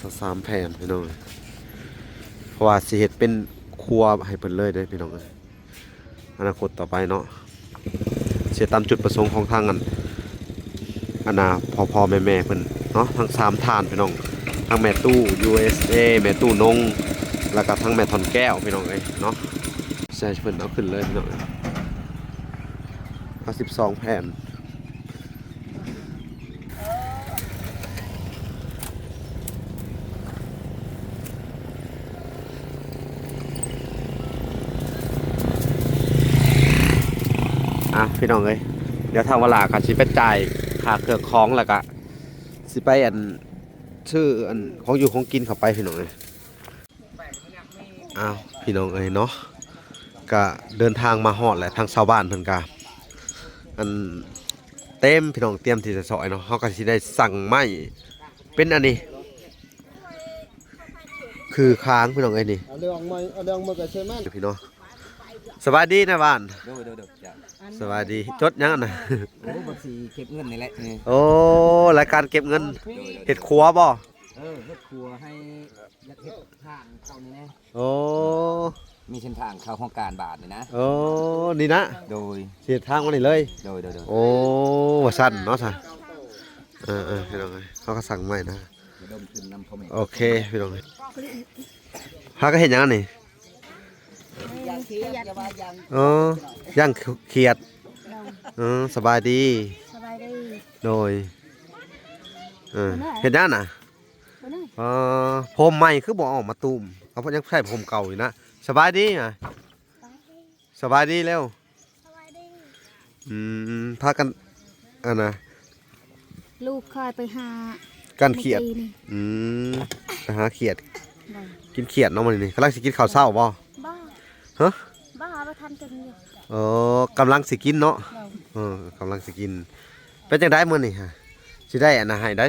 3แผ่นพี่น้องเพราะว่าสิเฮ็ดเป็นครัวให้เพิ่นเลยเด้อพี่น้องอนาคตต่อไปเนาะเสียตามจุดประสงค์ของทางอันน่ะพ่อแม่เพิ่นเนาะทั้ง3ฐานพี่น้องทั้งแม่ตู้ USA แม่ตู้นงแล้วก็ทั้งแม่ทอนแก้วพี่น้องเนาะใช่เพิ่นเอาขึ้นเลยพี่น้องเอา12แผ่นพี่น้องเดี๋ยวทางเวลาก็สิไปจ่ายค่าเครื่องของแล้วก็สิไปชื่อของอยู่ของกินเข้าไปพี่น้องพี่น้องเนาะก็เดินทางมาฮอดแหละทางชาวบ้านเพิ่นก็เต็มพี่น้องเตรียมที่จะซอยเนาะเฮาก็สิได้สั่งไม้เป็นอันนี้คือค้างพี่น้องนี่เอาเรื่องมากับเชมันพี่น้องสวัสดีนะบ้านเดี๋ยวสวัสดีจดยังน่ะโอ้บัญชีเก็บเงินนี่แหละโอ้รายการเก็บเงินเฮ็ดครัวบ่เฮ็ดครัวให้ยัดเฮ็ดทางเข้านี่นะโอ้มีเส้นทางเข้าห้องการบาทนี่นะโอ้นี่นะโดยเสียทางมานี่เลยโดยโอ้ว่าสั่นเนาะซะพี่น้องเขาก็สั่งใหม่นะโอเคพี่น้องพาก็เห็นยังนี่ย่างเขียดสบายดีโดยเห็นยังน่ะผมใหม่คือบอกออกมาตูมเขายังใช้ผมเก่าอยู่นะสบายดีอ่ะสบายดีแล้วพากันนะลูกคอยไปหากันเขียดไปหาเขียดกินเขียดน้องมันนี่กำลังสิกินข้าวเช้าบ่ฮะบ้าไปทำจนอยู่กำลังสิกินเนาะกำลังสิกินเป็นจังได้มื้อนี่ฮะสิได้อันน่ะให้ได้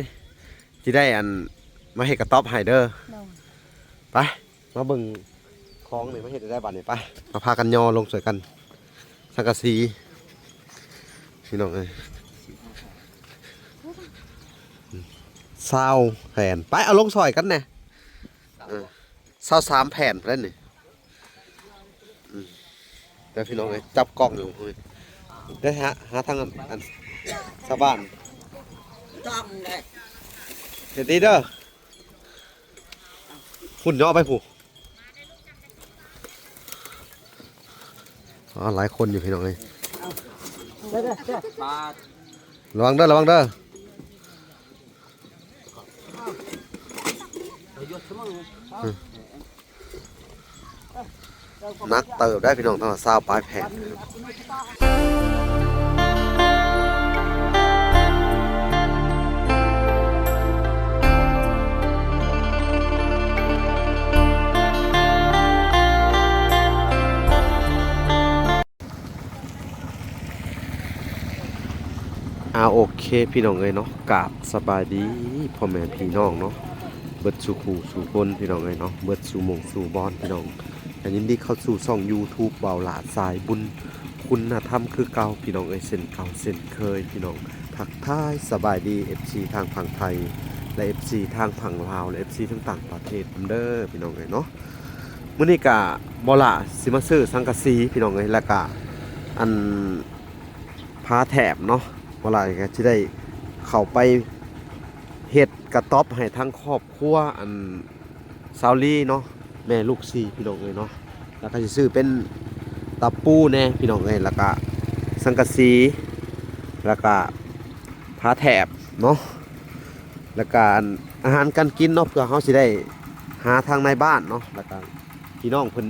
สิได้มาเฮ็ดกระต๊อบให้เด้อไปมาเบิ่งของนี่มาเฮ็ดได้บัดนี้ไปมาพากันย่อลงสวยกันสังกะสีพี่น้อง20แผ่นไปเอาลงซอยกันแน่23แผ่นเพิ่นนี่แต่พี่น้องจับกล้องอยู่ได้หาทางชาวบ้านเดี๋ยวดีเด้อหุ่นย่อไปผู้หลายคนอยู่พี่น้องระวังเด้อนักเติบได้พี่น้องต้องซาวปลายแผ่นโอเคพี่น้องเนาะกราบสบายดีพ่อแม่พี่น้องเนาะเบิดสู่ขู่สู่คนพี่น้องเนาะเบิดสู่หม่งสู่บอนพี่น้องยินดีเข้าสู่ช่อง YouTube เบาหลาดสายบุญคุณธรรมคือเก่าพี่น้องเส้นเก่าเส้นเคยพี่น้องทักทายสบายดี FC ทางฝั่งไทยและ FC ทางฝั่งลาวและ FC ทั้งต่างประเทศเด้อพี่น้องเนาะมื้อนี้ก็บ่ละสิมาซื้อสังกะสีพี่น้องแล้วก็ผ้าแถบเนาะบ่ละก็สิได้เข้าไปเฮ็ดกระต๊อบให้ทั้งครอบครัวซาวลี่เนาะแม่ลูก4พี่น้องเนาะแล้วก็สิซื้อเป็นตะปูแน่พี่น้องแล้วก็สังกะสีแล้วก็ผ้าแถบเนาะแล้วก็อาหารการกินเนาะเพื่อเฮาสิได้หาทางในบ้านเนาะแล้วก็พี่น้องเพิ่น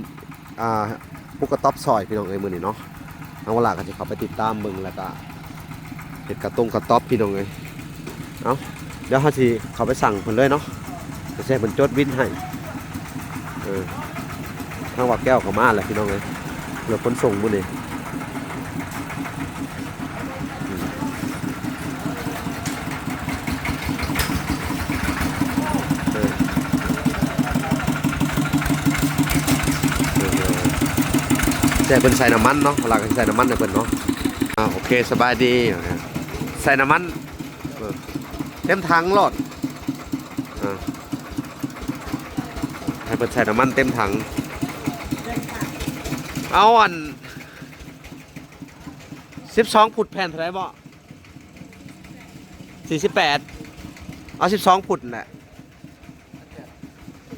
พวกกระต๊อบซอยพี่น้องมื้อนี้เนาะทางเวลาก็สิเข้าไปติดตามเบิ่งแล้วก็เฮ็ดกระต๊อบพี่น้องเอ้าเดี๋ยวเฮาสิเข้าไปสั่งเพิ่นเลยเนาะจะใช้เพิ่นจดวินให้ทางวัดแก้วก็มาแล้วพี่น้องเรือขนส่งมื้อนี้แต่เพิ่นใส่น้ำมันเนาะเวลาใส่น้ำมันเพิ่นเนาะโอเคสบายดีใส่น้ำมันเต็มถังรถ ให้เพิ่นใส่น้ำมันเต็มถังเอาอัน12 ฟุตแผ่นเท่าไหร่บ่48เอา12 ฟุตแหละ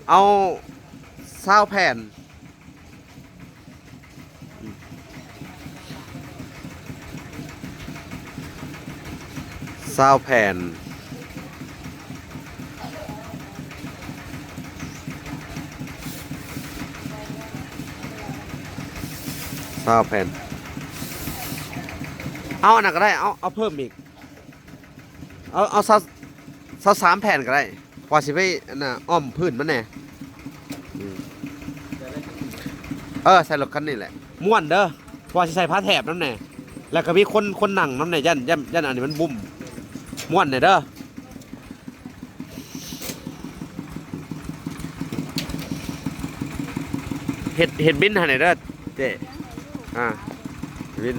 เอา20แผ่น20แผ่น20แผ่นเอาอันนั้นก็ได้เอาเพิ่มอีกเอา23แผ่นก็ได้ว่าสิไปอันน่ะอ้อมพื้นมันแน่ใส่รถคันนี้แหละม่วนเด้อว่าสิใส่ผ้าแถบน้ำแน่แล้วก็มีคนนั่งน้ำแน่ยันอันนี้มันบุ้มม่วนแน่เด้อเห็ดบินหั่นเด้อเจ๊บิน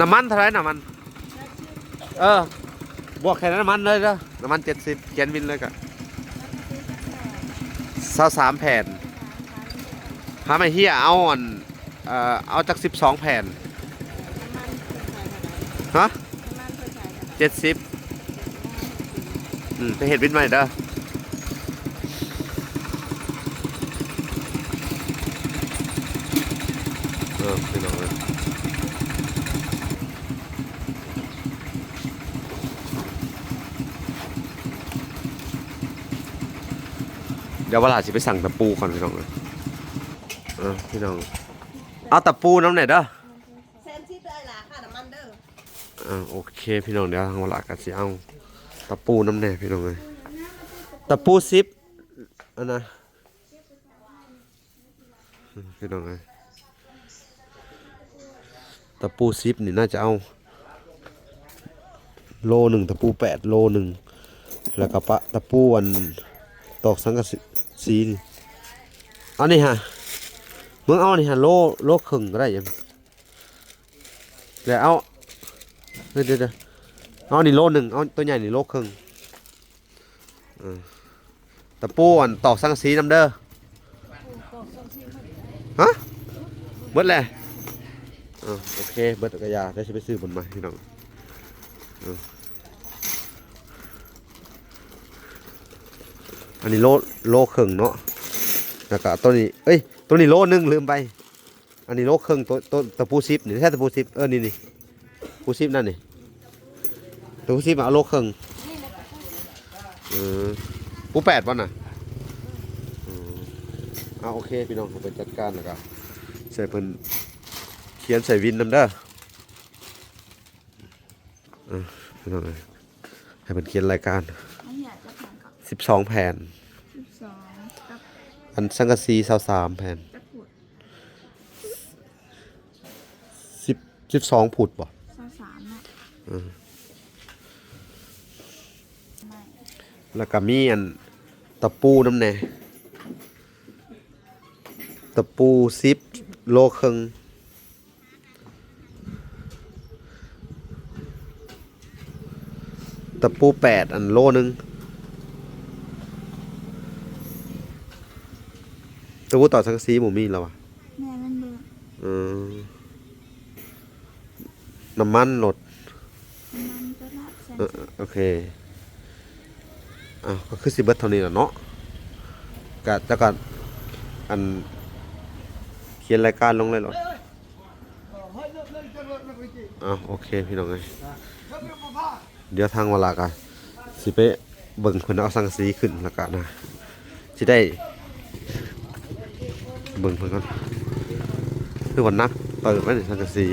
น้ำมันเท่าไหร่น้ำมันบวกแค่น้ำมันเลยเด้อน้ำมัน70เกียนบินเลยก็23แผ่นถ้าไม่เฮียเอาจาก12แผ่นฮะ70ไปเห็ดบินใหม่เด้อพี่น้องเลยเดี๋ยวเวลาสิไปสั่งตะปูก่อนพี่น้องเลยพี่น้องเอาตะปูน้ำไหนเด้อเซนซิได้ล่ะค่ะน้ำมันเด้อโอเคพี่น้องเดี๋ยวทางเวลากันสิเอาตะปูน้ำไหนพี่น้องเลยตะปู10อันนะพี่น้องเลยตะปู10นี่น่าจะเอาโล1ตะปู8โล1แล้วก็ปะตะปูอันตอกสังกะสีนี่เอานี่ฮะมึงเอานี่ฮะโลครึ่งก็ได้ยังเดี๋ยวเอาเดี๋ยวเอานี่โล1เอาตัวใหญ่นี่โลครึ่งตะปูอันตอกสังกะสีน้ำเด้อฮะเบิดเลยโอเคเบิดกระยาได้ใช้ไปซื้อบนมาพี่น้องอันนี้โลครึ่งเนาะแล้วก็ตัวนี้ตัวนี้โลนึงลืมไปอันนี้โลครึ่งตัวตะปู10นี่แค่ตะปู10นี่ปู10นั่นนี่ตะปู10เอาโลครึ่งปู8ป่ะน่ะโอเคพี่น้องผมไปจัดการแล้วก็ใส่เพิ่นเขียนใส่วินนำเด้อพี่น้องให้เพิ่นเขียนรายการ12แผ่นอันสังกะสี23แผ่น12 ผุดบ่แล้วก็มีอันตะปูน้ำแน่ตะปู10โลครึ่งตะปู8อันโลนึงตะปูต่อสังกะสีหมูมีแล้วอ่ะแม่มันเบื่อน้ำมันลดมันก็ละโอเคก็คือสิเบิดเท่านี้แหละเนาะก็จะก่อนอันเขียนรายการลงเลยหรอโอเคพี่น้องเลยเดี๋ยวทางเวลากันสิไปเบิ่งคนเอาสังกะสีขึ้นแล้วกันนะสิได้เบิ่งเพิ่นก่อนคือวันนักเปิดไว้ในสังกะสี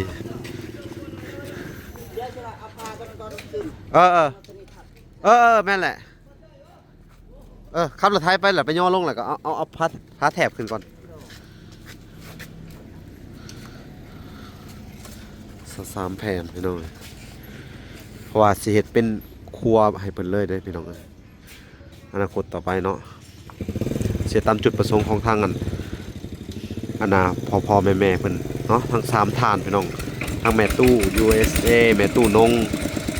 แม่นแหละขับรถไทยไปแหละไปย่อลงแหละก็เอาผ้าแถบขึ้นก่อน3แผ่นพี่น้องเพราะว่าสิเฮ็ดเป็นครัวให้เพิ่นเลยเด้พี่น้องอนาคตต่อไปเนาะเสียตามจุดประสงค์ของทางอันน่ะพ่อแม่เพิ่นเนาะทั้ง3ท่านพี่น้องทั้งแม่ตู้ USA แม่ตู้นง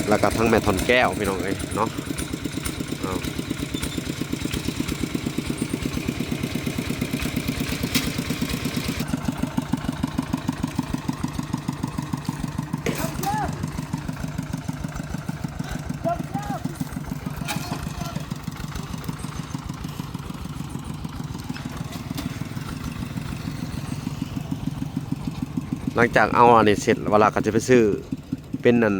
แล้วก็ทั้งแม่ทอนแก้วพี่น้องเนาะ ลังจากเอาอันนี้เสร็จเวลาก็จะไปซื้อเป็นอัน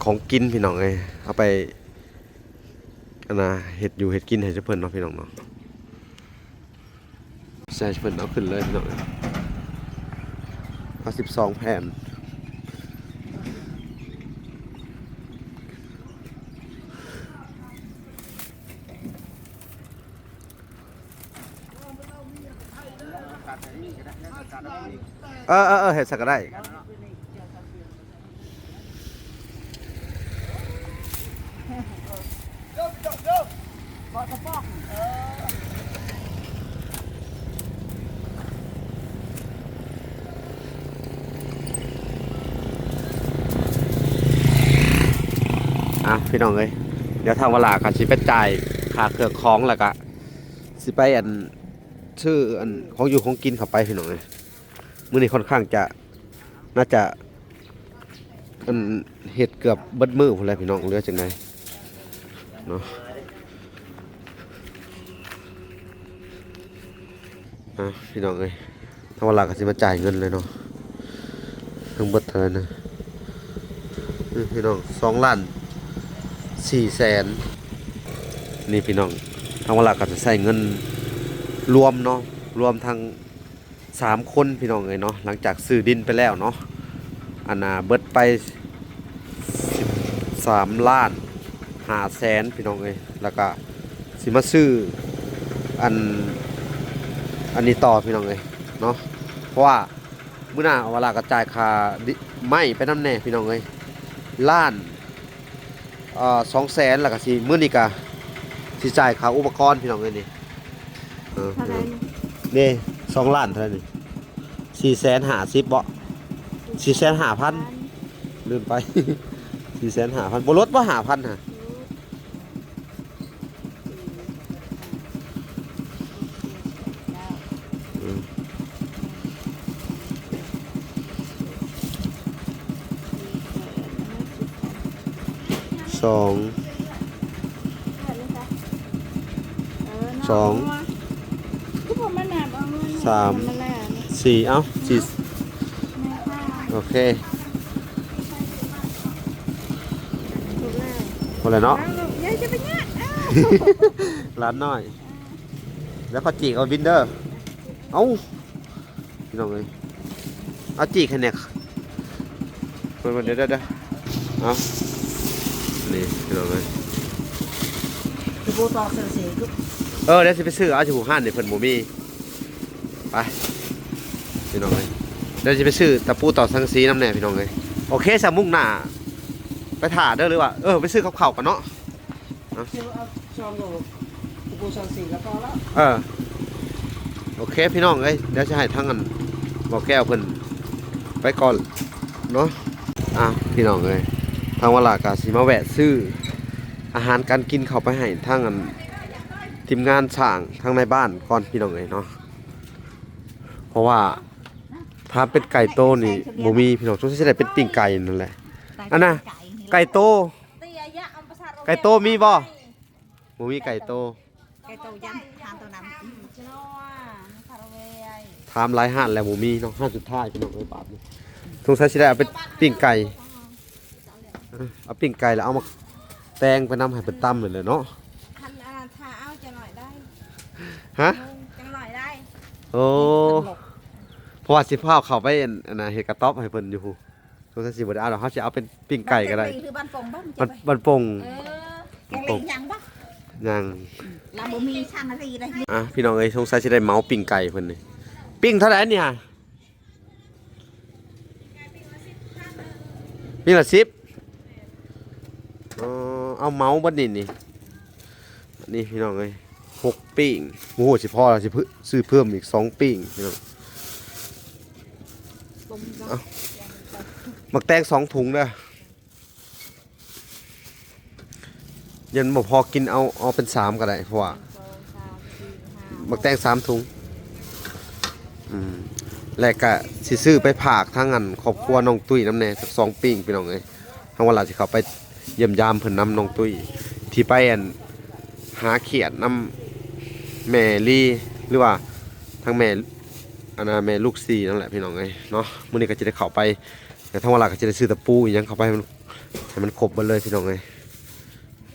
ของกินพี่น้องเอ้ยเอาไปอันน่ะเฮ็ดอยู่เฮ็ดกินให้เพิ่นเนาะพี่น้องเนาะใส่เพิ่นเอาขึ้นเลยพี่น้องเอา12แผ่นเฮ็ดสักก็ได้พี่น้องเอ้ยเดี๋ยวทางเวลากันสิไปจ่ายค่าเครื่องของแล้วก็สิไปอันชื่ออันของอยู่ของกินเข้าไปพี่น้องเอ้ยมื้อนี้ค่อนข้างจะน่าจะอันเฮ็ดเกือบเบิดมื้อพุ่นแหละพี่น้องเหลือจังไดเนาะพี่น้องเอ้ยทางเวลาก็สิมาจ่ายเงินเลยเนาะทั้งเบิดเท่านั้นนะพี่น้อง2 ล้าน4 แสนนี่พี่น้องทางเวลาก็จะใช้เงินรวมเนาะรวมทั้ง3 คนพี่น้องเอ้ยเนาะหลังจากซื้อดินไปแล้วเนาะอันน่ะเบิดไป13 ล้าน5 แสนพี่น้องเอ้ยแล้วก็สิมาซื้ออันนี้ต่อพี่น้องเอ้ยเนาะเพราะว่ามื้อหน้าเวลาก็จ่ายค่าไม้ไปนำแน่พี่น้องเอ้ยล้าน2 แสนแล้วก็สิมื้อนี้ก็สิจ่ายค่าอุปกรณ์พี่น้องเอ้ยนี่เท่าไหร่นี่2 ล้านเท่านั้นนี่450,000บ่450,000ลืมไป 450,000บ่ลดบ่ 5,000 ฮะ2 3 4เอ้า4โอเคพอแล้วเนาะร้านน้อยแล้วก็จีกเอาวินเดอร์เอ้าพี่น้องเอ้ยเอาจีกให้แน่เดี๋ยวเอานี่พี่น้องเอ้ยคือปูตอกเสือสีคือเดี๋ยวสิไปซื้อเอาอยู่ห้านนี่เพิ่นบ่มีไปพี่น้องเอ้ยเดี๋ยวสิไปซื้อตะปูต่อสังสีน้ำแน่พี่น้องเอ้ยโอเคสามุ่งหน้าไปถ่าเด้อหรือว่าไปซื้อข้าวกันเนาะเอาช่องปูช่องสีแล้วก็แล้วโอเคพี่น้องเอ้ยเดี๋ยวจะให้ทั้งอันบอกแก้วเพิ่นไปก่อนเนาะพี่น้องเอ้ยทางเวลากาสิมาแวะซื้ออาหารการกินเข้าไปให้ทั้งอันทีมงานช่างทางในบ้านก่อนพี่น้องเอ้ยเนาะเพราะว่าถ้าเป็นไก่โตนี่บ่มีพี่น้องต้องสิได้เป็นปิ้งไก่นั่นแหละอันน่ะไก่โตมีบ่มีไก่โตยันทานตัวนั้นถามหลายห้านแล้วบ่มีเนาะห้านสุดท้ายพี่น้องเอ้ยบาทนี่สงสัยสิได้เอาเป็นปิ้งไก่เอาปิ้งไก่แล้วเอามาแตงไปนำให้เป็นตำเลยเนาะทันถ้าเอาจะหน่อยได้ฮะจังหน่อยได้โอ้เพราะว่าสิพาเข้าไปอันน่ะเฮ็ดกระต๊อบให้เพิ่นอยู่สงสัยสิบ่ได้เอาดอกเฮาสิเอาเป็นปิ้งไก่ก็ได้คือบ้านปงบ้านปงแกงเล็กยังบ่ยังเราบ่มีชามนาทีได้พี่น้องเอ้ยสงสัยสิได้เมาปิ้งไก่เพิ่นนี่ปิ้งเท่าไหร่เนี่ยปิ้งละ10เอาเมาส์บัดนี้นี่พี่น้องเอ้ย6 ปิ้งโอ้โหสิพอแล้วสิซื้อเพิ่มอีก2 ปิ้งพี่น้องมักแตง2 ถุงเด้อยันบ่พอกินเอาเป็น3ก็ได้เพราะว่ามักแตง3 ถุงแล้วก็สิซื้อไปฝากทางอันครอบครัวน้องตุ้ยน้ำแน่สัก2 ปิ้งพี่น้องเอ้ยทางเวลาสิเข้าไปเยี่ยมยามเพิ่นนำน้องตุ้ยที่ไปหาเขียดนำแม่ลี่หรือว่าทางแม่ อันนั้นแม่ลูก4นั่นแหละพี่น้องเอ้ยเนาะมื้อนี้ก็จะได้เข้าไปแต่ทั้งวันหลักก็จะได้ซื้อตะปูอีหยังเข้าไปให้มันครบหมดเลยพี่น้องเอ้ย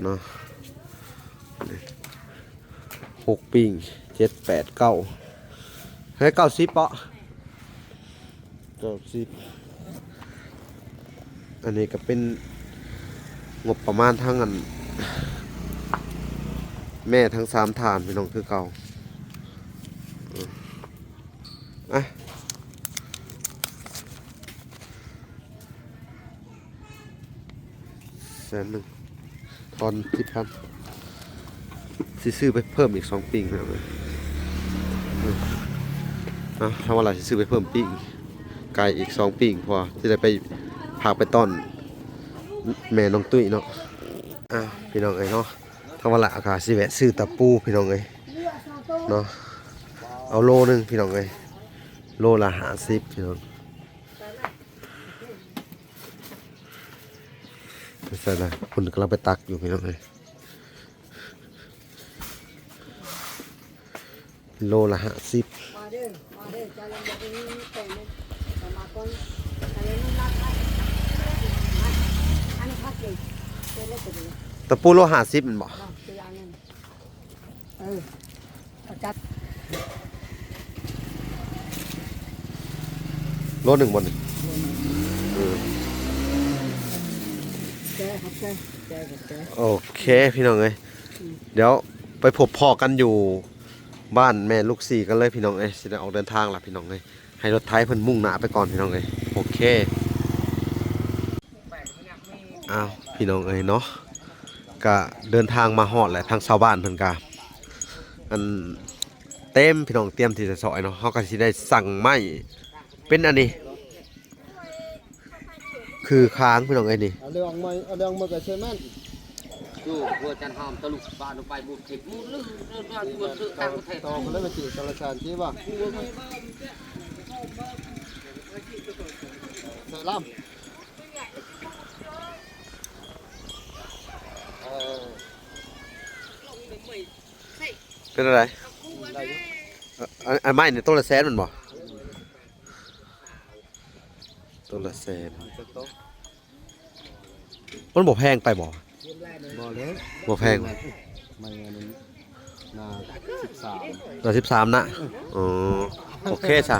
เนาะ6ปิ้ง7 8 9ให้90เปาะ90อันนี้ก็เป็นงบประมาณทั้งอันแม่ทั้ง3ฐานพี่น้องคือเก่าอ่ะ100,000ทอน10,000สิซื้อไปเพิ่มอีก2ปิ้งพี่น้องเอ้ยถ้าว่าเราสิซื้อไปเพิ่มปิ้งไก่อีก2ปิ้งพอจะได้ไปพาไปต้อนแม่น้องตุ้ยเนาะพี่น้องเอ้ยเนาะถ้าว่าละอากาศสิแวะซื้อตะปูพี่น้องเอ้ยเนาะเอาโลนึงพี่น้องเอ้ยโลละ50พี่น้องไม่ใช่ละคุณกำลังไปตักอยู่พี่น้องเอ้ยโลละ50ตะปูโล50มันบ่โลหนึ่งบนโอเคพี่น้องเอ้ยเดี๋ยวไปพบพ่อกันอยู่บ้านแม่ลูก4กันเลยพี่น้องเอ้ยสิได้ออกเดินทางล่ะพี่น้องเอ้ยให้รถไถเพิ่นมุ่งหน้าไปก่อนพี่น้องเอ้ยโอเคพี่น้องเอ้ยเนาะก็เดินทางมาฮอดแหละทางชาวบ้านเพิ่นก็อันเต็มพี่น้องเตรียมที่จะซอยเนาะเฮาก็สิได้สั่งไม้เป็นอันนี้คือค้างพี่น้องเอ้ยนี่ เอาเรื่องมากับเชมัน ดูหัวจันหอมตะลุกบ้านลงไปบุกถิบมุลื้อบุกซื้อต่างประเทศ ต่อมาแล้วไปจีสารชานที่ว่าใส่ล่ำ เป็นอะไรอันไม้เนี่ยต้นละแสนมันบ่ต้นละแสนมันบ่แพงไปบ่ บ่เลย บ่แพง ไม่นั้นนา13นะอ๋อโอเคจ้ะ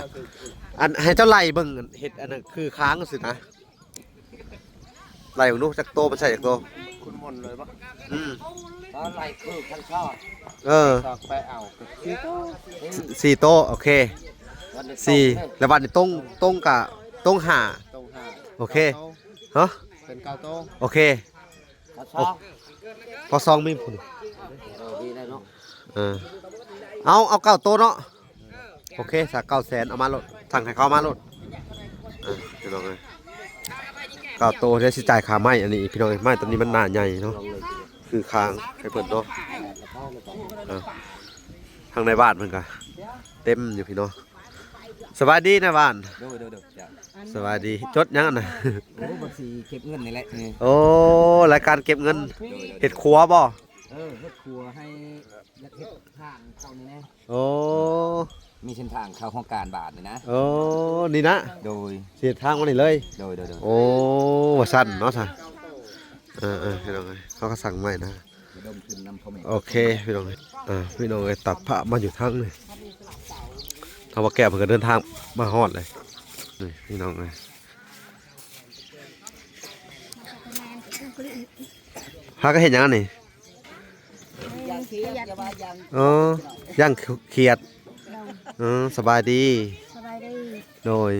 อันให้เจ้าไล่เบิ่งเฮ็ดอันนั้นคือค้างสินะไล่เบิ่งดูจักโตมันใส่จักโต คุณมนเลยปะ อะไรคือทั้งชอบ สากไปเอา4โตโอเค4แล้วบัดนี้ต้งกะต้ง5 ตรงห้า โอเคฮะ เป็นเกาโต โอเค พอซองมีพุ่น ดีได้เนาะ เอา9โตเนาะโอเคสัก900,000เอามาโลดสั่งให้เขามาโลดพี่น้องเอ้ย9โตเดี๋ยวสิจ่ายค่าไม้อันนี้พี่น้องเอ้ยไม้ตัวนี้มันหน้าใหญ่เนาะคือค้างให้เพิ่นเนาะทางในบ้านเพิ่นก็เต็มอยู่พี่น้องสวัสดีนะบ้าน เดี๋ยวสวัสดีจดยังน่ะ โอ้บัญชีเก็บเงินนี่แหละ โอ้รายการเก็บเงินเฮ็ดครัวบ่ เฮ็ดครัวให้ยักเฮ็ดทางเข้านี่นะ โอ้ มีเส้นทางเข้าห้องการบาทนี่นะ โอ้นี่นะ โดย เสียทางมานี่เลย โดย โอ้ว่าสั้นเนาะท่านพี่น้องเอ้ยเขาก็สั่งใหม่นะ ดมขึ้นนำคอมเมนต์ โอเคพี่น้องเอ้ยพี่น้องเอ้ยตัดผ้ามาอยู่ทางนี่ถ้าว่าแก้เพิ่นก็เดินทางมาฮอดเลยนี่พี่น้องเอ้ยพาก็เห็นหยังอันนี่ย่างเขียดสบายดีโดย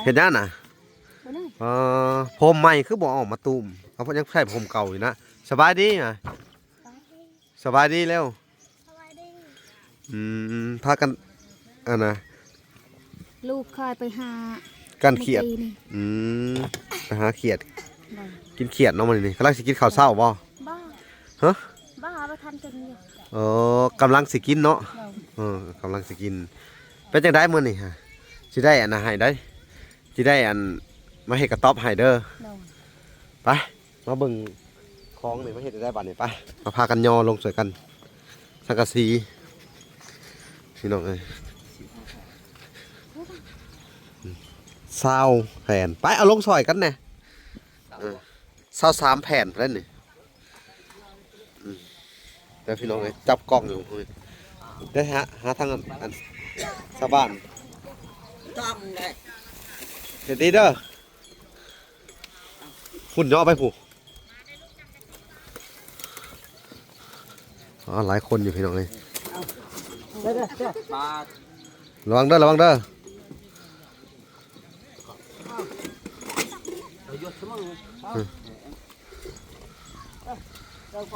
เห็นหยังน่ะผมใหม่คือบ่ออกมาตูมเขายังใช้ผมเก่าอยู่นะสบายดีอ่ะสบายดีแล้วพากันอันน่ะ ลูกเคยไปหา กันเขียดไปหาเขียดกินเขียดเนาะมันนี่กำลังสิกินข้าวเช้าบ่ บ้า ฮะ บ้าไปทันกันอยู่ กำลังสิกินเนาะกำลังสิกินเป็นจังได๋มื้อนี่ฮะสิได้อันน่ะให้ได้สิได้อันมาเฮ็ดกระต๊อบให้เด้อไปมาเบิ่งของนี่มาเฮ็ดได้บัดนี้ไปมาพากันย่อลงสวยกันสังกะสีพี่น้องเอ้ย 20แผ่นไปเอาลงซอยกันแน่23แผ่นแล้วนี่แล้วพี่น้องเอ้ยจับกล้องอยู่ได้หาทางอันชาวบ้านต้องได้เดี๋ยวดีเด้อฝุ่นย่อไปผู้หลายคนอยู่พี่น้องเลยระวังเด้อ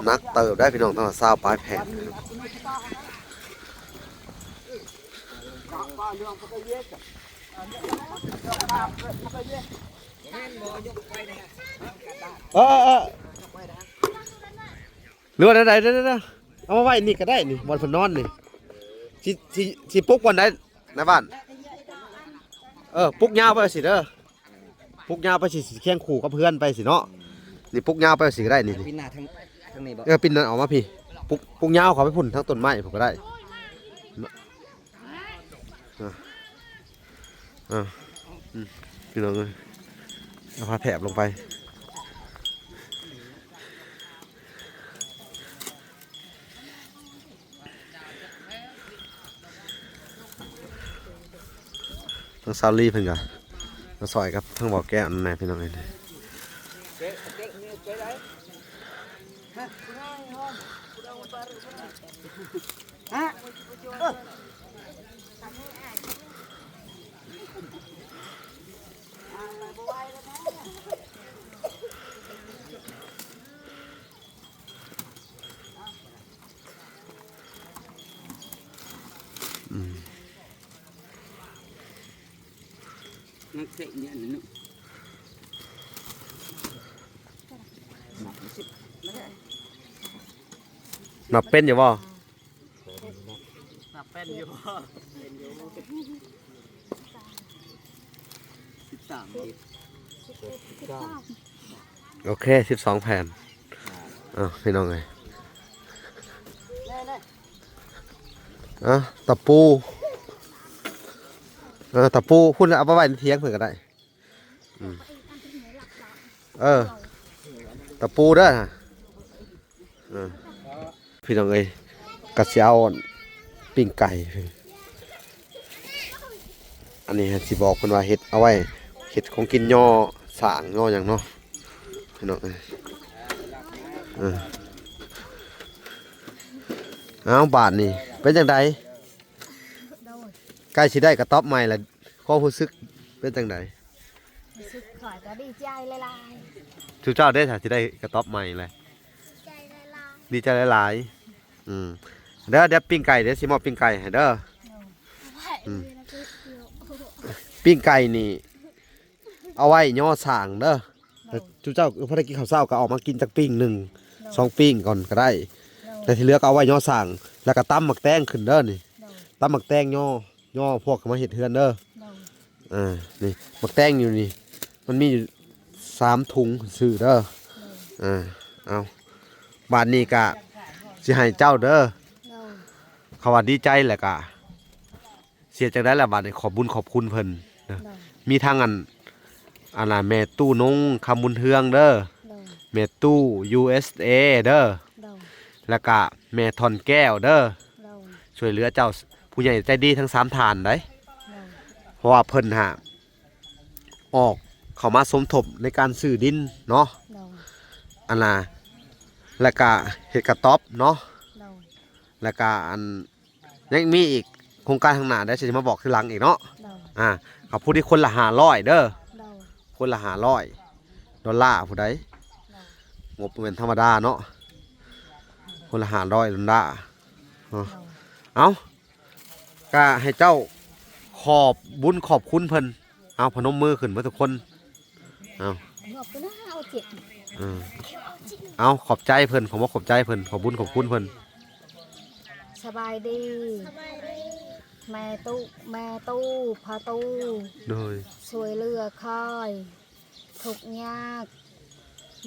นักเติบได้พี่น้องตั้งแต่เช้าปลายแผ่นหรือว่าได้เอามาไว้นี่ก็ได้นี่บอลพนอนนี่ที่ปุ๊กวันได้ในบ้านปุ๊กยาวไปสิเด้อปุ๊กยาวไปสิเคียงขู่กับเพื่อนไปสิเนาะนี่ปุ๊กยาวไปสิก็ได้นี่ปินหน้าทางนี้บ่ปินนั่นออกมาพี่ปุ๊กยาวเขาไปพุ่นทั้งต้นไม้ผมก็ได้พี่น้องเลยเอาผ้าแถบลงไปทั้งซาลี่เพิ่นกะมาซอยครับทั้งบ่อแก้วนั่นแหละพี่น้องเอ้ยนักเตะเนี่ยนึกนับเป็นอยู่บ่นับเป็นอยู่13 โอเค12แผ่นพี่น้องเอ้ยตะปูพูดแล้วเอาไปไว้ในเทียงเผื่อก็ได้ตะปูเด้อพี่น้องเอ้ยกระเช้าปิ้งไก่อันนี้สิบอกเพิ่นว่าเฮ็ดเอาไว้เฮ็ดของกินย่อสางย่อหยังเนาะพี่น้องเอ้ยเอาบาทนี่เป็นจังไดใกล้สิได้กระต๊อบใหม่แล้วความรู้สึกเป็นจังไดรู้สึกข่อยก็ดีใจหลาย ทุกเจ้าได้ถ้าสิได้กระต๊อบใหม่เลย ๆใจหลาย ดีใจหลายๆเดี๋ยวปิ้งไก่เดี๋ยวสิมอบปิ้งไก่ให้เด้อปิ้งไก่นี่เอาไว้ย่อสางเด้อทุกเจ้าพอได้กินข้าวเช้าก็ออกมากินจักปิ้ง1 2ปิ้งก่อนก็ได้แต่ที่เหลือก็เอาไว้ย่อสางแล้วก็ตำหมักแตงขึ้นเด้อนี่ตำหมักแตงย่อพวกมาเฮ็ดเฮือนเด้อนี่หมักแตงอยู่นี่มันมีอยู่3 ถุงซื้อเด้อเอาบาทนี้ก็สิให้เจ้าเด้อเขาว่าดีใจแหละกะเสียจังได้ละบาทนี้ขอบบุญขอบคุณเพิ่นมีทางอันน่ะแม่ตู้นงคำบุญเทืองเด้อแม่ตู้ USA เด้อแล้วก็แม่ทอนแก้วเด้อช่วยเหลือเจ้าผู้ใหญ่ใจดีทั้ง3ท่านได้เพราะว่าเพิ่นออกเข้ามาสมทบในการซื้อดินเนาะอันน่ะแล้วก็เฮ็ดกระต๊อบเนาะแล้วก็ยังมีอีกโครงการข้างหน้าได้จะมาบอกทีหลังอีกเนาะเขาพูดที่คนละ500เด้อคนละ500 ดอลลาร์ผู้ใดงบเป็นธรรมดาเนาะคนละ500 ดอลลาร์เอาก็ให้เจ้าขอบบุญขอบคุณเพิ่นเอาพนมมือขึ้นเพื่อทุกคนเอาขอบใจเพิ่นผมว่าขอบใจเพิ่นขอบบุญขอบคุณเพิ่นสบายดีแม่ตู้พาตู้โดยสวยเรือคอยทุกยาก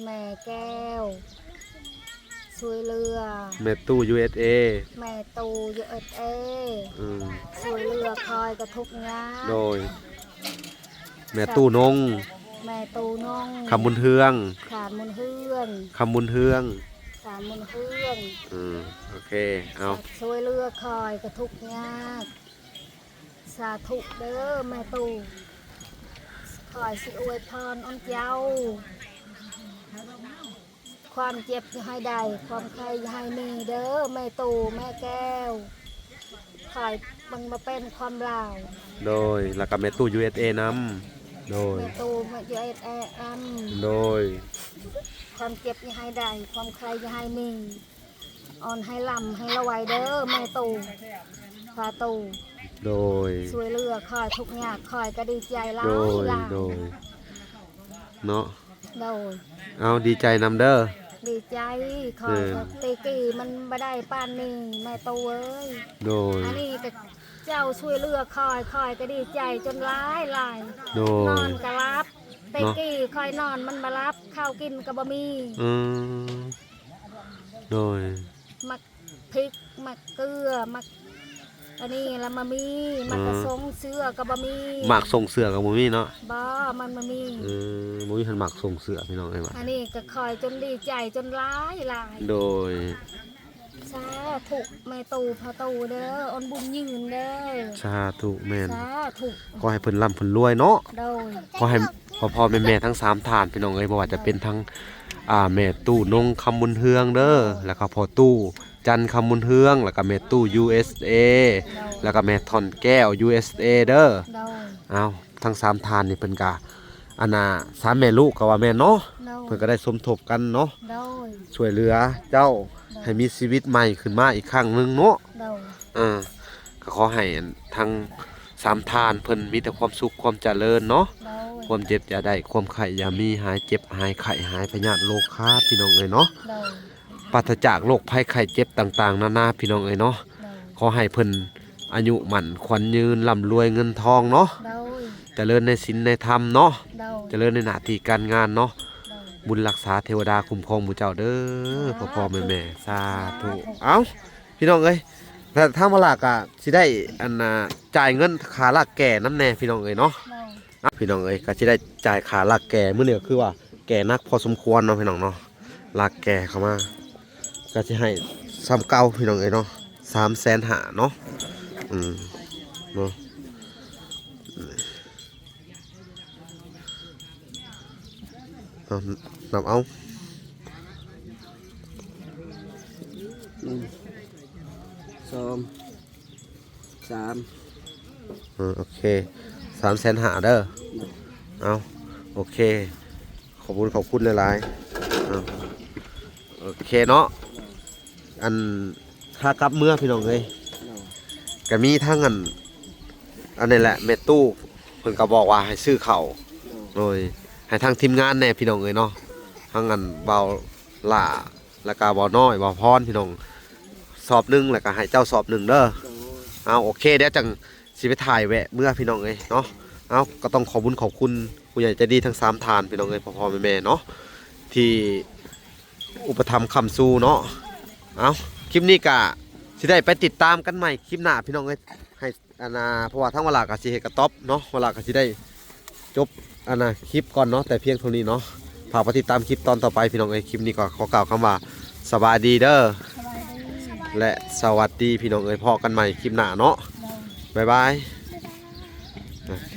แม่แก้วสวยเรือแม่ตู้ USA แม่ตู้ USA สวยเรือคอยกระทุกยากโดย แม่ตู้นง แม่ตูนง คำบุญเฮือง ขานมุนเฮือง คำบุญเฮือง ขานมุนเฮือง โอเคเอา ช่วยเลือกคอยกระทุกข์ยากสาธุเด้อแม่ตูคอยสิอวยพรอ้นเจ้า ความเจ็บอย่าให้ได้ความใครอย่าให้มีเด้อแม่ตูแม่แก้วคอยมันมาเป็นความลาว โดยแล้วก็แม่ตู้ USA นำโดย แม่ตูแม่ยูเอสเออัน โดย ความเจ็บอย่าให้ได้ความใครอย่าให้มีอ่อนให้ลำให้ระไวเด้อแม่ตูพาตู โดย ช่วยเหลือคอยทุกอย่างคอยก็ดีใจหลา โด ย ย หลาย โดยเนาะ โดย เอาดีใจนำเด้อ ดีใจคอยตีกี่มันไม่ได้ปานนี้แม่ตูเอ้ย โดย อันนี้ก็เจ้าช่วยเหลือคอยคอยก็ดีใจจนร้ายหลาย โด น ย อนก็รับตีกี่คอยนอนมันมารับข้าวกินก็บ่มี อืมโดย มักพริกมักเกลือมักอันนี้แล้วมามีมักกระสงเสื้อก็บ่มี หมากส่งเสือกับบ่มีเนาะ บ่มันมามี บ่มีทันหมากส่งเสือพี่น้องเอ้ยว่า อันนี้ก็คอยจนดีใจจนร้ายหลาย โดย สาธุแม่ตูพอตูเด้ออนบุญยืนเด้อ สาธุแม่น สาธุ ขอให้เพิ่นร่ำเพิ่นรวยเนาะ โดย ขอให้พ่อแม่ทั้ง3ท่านพี่น้องเอ้ยบ่ว่าจะเป็นทั้งแม่ตู้นงคำบุญเฮืองเด้อแล้วก็พ่อตู้จันคำบุญเฮืองแล้วก็แม่ตู้ USA แล้วก็แม่ทอนแก้ว USA เด้อ โดย เอาทั้ง3ท่านนี่เพิ่นก็อันน่ะ3แม่ลูกก็ว่าแม่นเนาะ โด เพิ่น ย ก็ได้สมทบกันเนาะ โดย ช่วยเหลือเจ้าให้มีชีวิตใหม่ขึ้นมาอีกครั้งหนึงเนาะ โดย ก็ขอให้ทั้ง3ท่านเพิ่นมีแต่ความสุขความเจริญเนาะ โดย ความเจ็บอย่าได้ความไข้อย่ามีหายเจ็บหายไข้หายพยาธิโรคค้าพี่น้องเอ้ยเนาะ โดย ปราศจากโรคภัยไข้เจ็บต่างๆนานาพี่น้องเอ้ยเนาะ โดย ขอให้เพิ่นอายุหมันขวัญยืนร่ำรวยเงินทองเนาะ โดย เจริญในศีลในธรรมเนาะ โดย เจริญในหน้าที่การงานเนาะ โดย บุญรักษาเทวดาคุ้มครองหมู่เจ้าเด้อพ่อแม่สาธุเอ้าพี่น้องเอ้ยแต่ถ้ามาลากอ่ะสิได้อันน่ะจ่ายเงินค่าลากแก่น้ำแน่พี่น้องเอ้ยเนาะ โดย พี่น้องเอ้ยก็สิได้จ่ายค่าลากแก่มื้อนี้ก็คือว่าแก่นักพอสมควรเนาะพี่น้องเนาะลากแก่เข้ามาก็สิให้ซ้ำเก่าพี่น้องเอ้ยเนาะ350,000เนาะเนาะเอานับเอา 2 3 โอเค350,000เด้อเอาโอเคขอบคุณหลายๆเอาโอเคเนาะอันค่ากลับเมื่อพี่น้องเอ้ยก็มีทั้งอันนี้แหละเมตู้เพิ่นก็บอกว่าให้ซื้อข้าวโดยให้ทางทีมงานแน่พี่น้องเอ้ยเนาะทั้งเบาล่าแล้วก็เบาน้อยเบาพรพี่น้องสอบหนึงแล้วก็ให้เจ้าสอบหนึงเด้อเอาโอเคเดี๋ยวจังสิไปถ่ายแวะเมื่อพี่น้องเอ้ยเนาะเอาก็ต้องขอบคุณผู้ใหญ่ใจดีทั้ง3ท่านพี่น้องเอ้ยพ่อแม่เนาะที่อุปถัมภ์ค้ำสู้เนาะเอาคลิปนี้ก็สิได้ไปติดตามกันใหม่คลิปหน้าพี่น้องเอ้ยให้เพราะว่าทั้งเวลาก็สิเฮ็ดกระต๊อบเนาะเวลาก็สิได้จบคลิปก่อนเนาะแต่เพียงเท่านี้เนาะฝากไปติดตามคลิปตอนต่อไปพี่น้องเอ้ยคลิปนี้ก็ขอกล่าวคำว่าสบายดีเด้อ สบายดี และสวัสดีพี่น้องเอ้ยพอกันใหม่คลิปหน้าเนาะ โดย บ๊ายบายโอเค